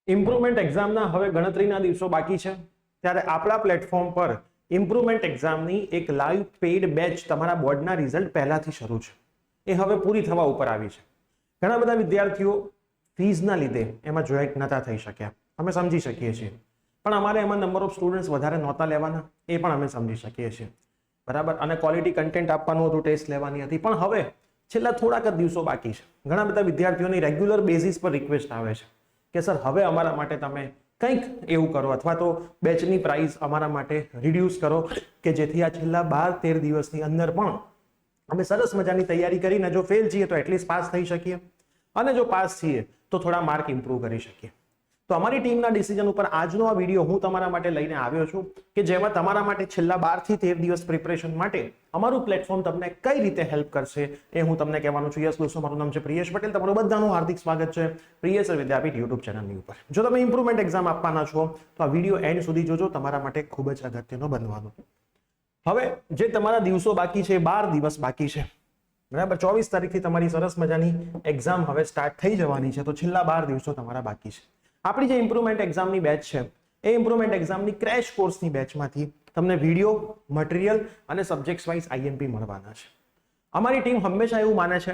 Improvement એક્ઝામના હવે ગણતરીના દિવસો બાકી છે ત્યારે આપણા પ્લેટફોર્મ પર ઇમ્પ્રુવમેન્ટ એક્ઝામની એક લાઈવ પેઇડ બેચ તમારા બોર્ડના રિઝલ્ટ પહેલાથી શરૂ છે. એ હવે પૂરી થવા ઉપર આવી છે. ઘણા બધા વિદ્યાર્થીઓ ફીઝના લીધે એમાં જોઈન્ટ નતા થઈ શક્યા, અમે સમજી શકીએ છીએ, પણ અમારે એમાં નંબર ઓફ સ્ટુડન્ટ્સ વધારે નહોતા લેવાના, એ પણ અમે સમજી શકીએ છીએ, બરાબર. અને ક્વોલિટી કન્ટેન્ટ આપવાનું હતું, ટેસ્ટ લેવાની હતી, પણ હવે છેલ્લા થોડાક જ દિવસો બાકી છે. ઘણા બધા વિદ્યાર્થીઓની રેગ્યુલર બેઝિસ પર રિક્વેસ્ટ આવે છે કે સર હવે અમારા માટે તમે કંઈક એવું કરો અથવા તો બેચની પ્રાઇસ અમારા માટે રિડ્યુસ કરો કે જેથી આ છેલ્લા 12-13 દિવસની અંદર પણ અમે સરસ મજાની તૈયારી કરીને જો ફેલ છીએ તો એટલીસ્ટ પાસ થઈ શકીએ, અને જો પાસ છીએ તો થોડા માર્ક ઇમ્પ્રૂવ કરી શકીએ. તો અમારી ટીમના ડિસિઝન ઉપર આજનો આ વિડીયો હું તમારા માટે લઈને આવ્યો છું કે જેમાં તમારા માટે છેલ્લા 12 થી 13 દિવસ પ્રિપરેશન માટે અમારું પ્લેટફોર્મ તમને કઈ રીતે હેલ્પ કરશે એ હું તમને કહેવાનું છું. યસ દોસ્તો, મારું નામ છે પ્રિયેશ પટેલ, તમારું બધાનું હાર્દિક સ્વાગત છે પ્રિયેશ વિદ્યાપીઠ યુટ્યુબ ચેનલની ઉપર. જો તમે ઇમ્પ્રુવમેન્ટ એક્ઝામ આપવાના છો તો આ વિડીયો એન્ડ સુધી જોજો, તમારા માટે ખૂબ જ અગત્યનો બનવાનો. હવે જે તમારા દિવસો બાકી છે, 12 દિવસ બાકી છે, બરાબર. 24 તારીખથી તમારી સરસ મજાની એક્ઝામ હવે સ્ટાર્ટ થઈ જવાની છે, તો છેલ્લા 12 દિવસો તમારા બાકી છે. આપણી જે ઇમ્પ્રુવમેન્ટ એક્ઝામની બેચ છે એ ઇમ્પ્રુવમેન્ટ એક્ઝામની ક્રેશ કોર્સની બેચમાંથી તમને વિડીયો, મટીરિયલ અને સબ્જેક્ટ વાઇઝ આઈએમપી મળવાના છે. અમારી ટીમ હંમેશા એવું માને છે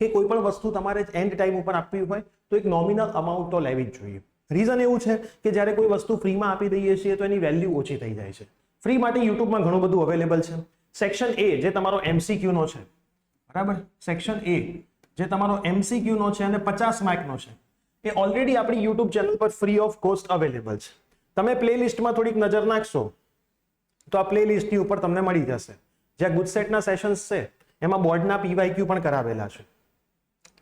કે કોઈ પણ વસ્તુ તમારે એન્ડ ટાઈમ ઉપર આપવી હોય તો એક નોમિનલ અમાઉન્ટ તો લેવી જ જોઈએ. રીઝન એવું છે કે જ્યારે કોઈ વસ્તુ ફ્રીમાં આપી દઈએ છીએ તો એની વેલ્યુ ઓછી થઈ જાય છે. ફ્રી માટે યુટ્યુબમાં ઘણું બધું અવેલેબલ છે. સેક્શન એ જે તમારો MCQ નો છે, બરાબર, સેક્શન એ જે તમારો MCQ નો છે અને 50 માર્કનો છે, એ ઓલરેડી આપણી યુટ્યુબ ચેનલ પર ફ્રી ઓફ કોસ્ટ અવેલેબલ છે. તમે પ્લેલિસ્ટમાં થોડીક નજર નાખશો તો આ પ્લેલિસ્ટની ઉપર તમને મળી જશે. જ્યાં ગુજસેટના સેશન્સ છે એમાં બોર્ડના PYQ પણ કરાવેલા છે,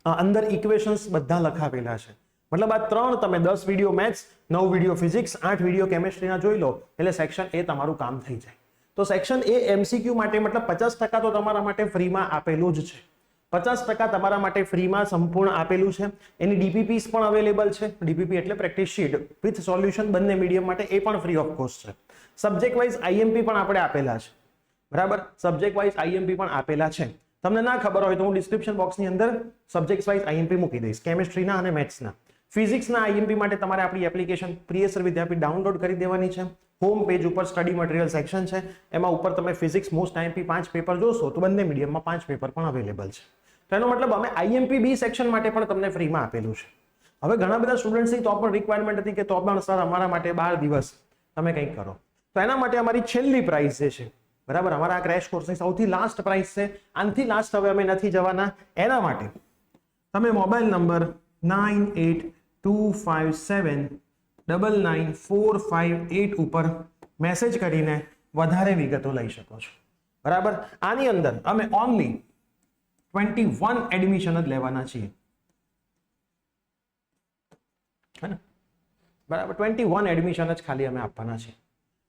અંદર ઇક્વેશન્સ બધા લખાવેલા છે. મતલબ આ 3 તમે 10 video maths, 9 video physics, 8 video કેમેસ્ટ્રીના જોઈ લો એટલે સેક્શન એ તમારું કામ થઈ જાય. તો સેક્શન એ MCQ માટે મતલબ 50% તો તમારા માટે ફ્રીમાં આપેલું જ છે. 50% તમારા માટે ફ્રીમાં સંપૂર્ણ આપેલું છે. એની DPPs પણ અવેલેબલ છે. DPP એટલે પ્રેક્ટિસ શીટ વિથ સોલ્યુશન, બંને મીડિયમ માટે, એ પણ ફ્રી ઓફ કોસ્ટ છે. સબ્જેક્ટ વાઇઝ IMP પણ આપણે આપેલા છે, બરાબર. સબ્જેક્ટ વાઇઝ IMP પણ આપેલા છે. તમને ના ખબર હોય તો હું ડિસ્ક્રિપ્શન બોક્સની અંદર સબ્જેક્ટ વાઇઝ IMP મૂકી દઈશ, કેમેસ્ટ્રીના અને મેથ્સના. ફિઝિક્સના IMP માટે તમારે આપણી એપ્લિકેશન પ્રિયેશ વિદ્યાપીઠ ડાઉનલોડ કરી દેવાની છે. હોમ પેજ ઉપર સ્ટડી મટીરિયલ સેક્શન છે, એમાં ઉપર તમે ફિઝિક્સ મોસ્ટ IMP 5 પેપર જોશો તો બંને મીડિયમમાં 5 પેપર પણ અવેલેબલ છે. તો એનો મતલબ અમે IMP B સેક્શન માટે પણ તમને ફ્રીમાં આપેલું છે. હવે ઘણા બધા સ્ટુડન્ટ્સની તો પણ રિક્વાયરમેન્ટ હતી કે તો પણ સર અમારા માટે 12 દિવસ તમે કંઈક કરો, તો એના માટે અમારી છેલ્લી પ્રાઇસ જે છે, બરાબર, અમારા આ ક્રેશ કોર્સની સૌથી લાસ્ટ પ્રાઇસ છે. આનાથી લાસ્ટ હવે અમે નથી જવાના. એના માટે તમે મોબાઈલ નંબર 9825799458 ઉપર મેસેજ કરીને વધારે વિગતો લઈ શકો છો, બરાબર. આની અંદર અમે ઓનલી 21 એડમિશન જ લેવાના છીએ, બરાબર. 21 એડમિશન જ ખાલી અમે આપવાના છીએ.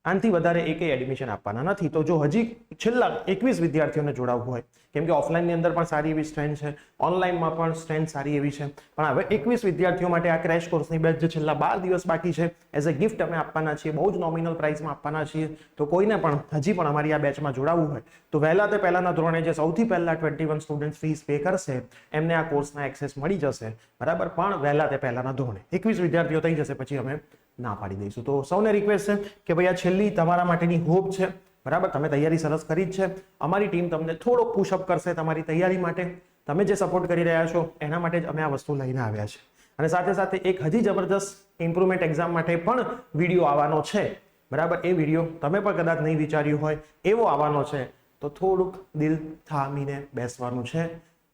આનાથી વધારે એકેય એડમિશન આપવાના નથી. તો જો હજી છેલ્લા 21 વિદ્યાર્થીઓને જોડાવવું હોય, કેમ કે ઓફલાઈનની અંદર પણ સારી એવી સ્ટ્રેન્થ છે, ઓનલાઈનમાં પણ સ્ટ્રેન્થ સારી એવી છે, પણ હવે 21 વિદ્યાર્થીઓ માટે આ ક્રેશ કોર્સની બેચ જે છેલ્લા 12 દિવસ બાકી છે એઝ અ ગિફ્ટ અમે આપવાના છીએ. બહુ જ નોમિનલ પ્રાઇસમાં આપવાના છીએ. તો કોઈને પણ હજી પણ અમારી આ બેચમાં જોડાવવું હોય તો વહેલા તે પહેલાના ધોરણે જે સૌથી પહેલા 21 સ્ટુડન્ટ ફીસ પે કરશે એમને આ કોર્સના એક્સેસ મળી જશે, બરાબર. પણ વહેલા તે પહેલાના ધોરણે 21 વિદ્યાર્થીઓ થઈ જશે પછી અમે ના પાડી દઈશું. તો સૌને રિક્વેસ્ટ છે કે ભાઈ આ છેલ્લી તમારા માટેની હોપ છે, બરાબર. તમે તૈયારી સરસ કરી જ છે. અમારી ટીમ તમને થોડો પુશઅપ કરશે તમારી તૈયારી માટે. તમે જે સપોર્ટ કરી રહ્યા છો એના માટે જ અમે આ વસ્તુ લઈને આવ્યા છે. અને સાથે સાથે એક હજી જબરદસ્ત ઇમ્પ્રુવમેન્ટ એક્ઝામ માટે પણ વિડીયો આવવાનો છે, બરાબર. એ વિડીયો તમે પણ કદાચ નહીં વિચાર્યું હોય એવો આવવાનો છે. તો થોડુંક દિલ થામીને બેસવાનું છે,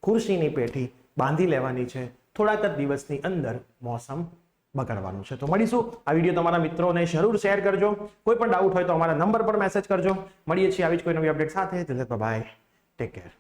ખુરશીની પેઠી બાંધી લેવાની છે. થોડાક જ દિવસની અંદર મોસમ બગાડવાનું છે. તો મળીશું. આ વિડીયો તમારા મિત્રોને જરૂર શેર કરજો. કોઈ પણ ડાઉટ હોય તો અમારા નંબર પર મેસેજ કરજો. મળીએ છીએ આવી જ કોઈ નવી અપડેટ સાથે. Bye, take care.